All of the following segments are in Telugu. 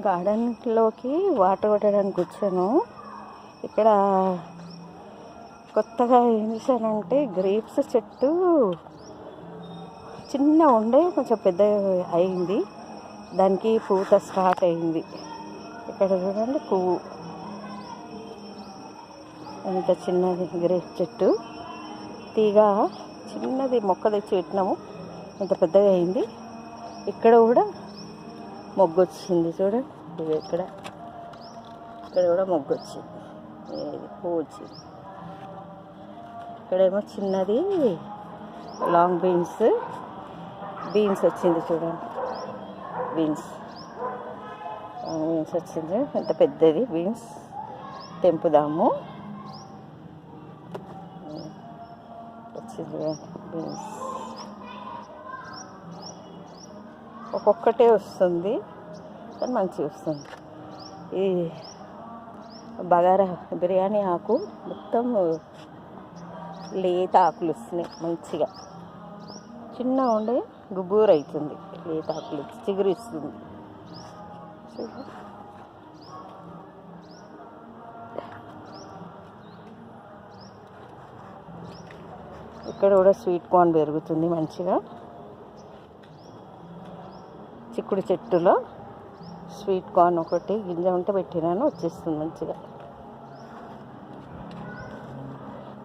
గార్డెన్లోకి వాటర్ కొట్టడానికి వచ్చాను. ఇక్కడ కొత్తగా ఏం చేశానంటే గ్రేప్స్ చెట్టు చిన్న ఉండే కొంచెం పెద్ద అయింది, దానికి పూత స్టార్ట్ అయింది. ఇక్కడ చూడండి పువ్వు ఎంత చిన్నది, గ్రేప్ చెట్టు తీగ చిన్నది మొక్క తెచ్చి పెట్టినాము, ఎంత పెద్దగా అయింది. ఇక్కడ కూడా మొగ్గు వచ్చింది చూడండి, ఇది ఇక్కడ కూడా మొగ్గు వచ్చింది, పువ్వు వచ్చింది. ఇక్కడేమో చిన్నది లాంగ్ బీన్స్ వచ్చింది చూడండి, బీన్స్ వచ్చింది, ఎంత పెద్దది బీన్స్. తెంపుదాము, వచ్చింది బీన్స్. ఒక్కొక్కటే వస్తుంది కానీ మంచిగా వస్తుంది. ఈ బగారా బిర్యానీ ఆకు మొత్తం లేత ఆకులు వస్తున్నాయి మంచిగా, చిన్న ఉండే గుబూరు అవుతుంది, లేత ఆకులు చిగురిస్తుంది. ఇక్కడ కూడా స్వీట్ కార్న్ పెరుగుతుంది మంచిగా. చిక్కుడు చెట్టులో స్వీట్ కార్న్ ఒకటి గింజ ఉంటే పెట్టినాను, వచ్చేస్తుంది మంచిగా.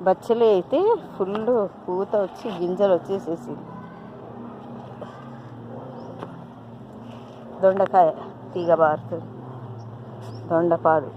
బచ్చలి అయితే ఫుల్ పూత వచ్చి గింజలు వచ్చేసేసింది. దొండకాయ తీగ బారుతుంది, దొండపాదు.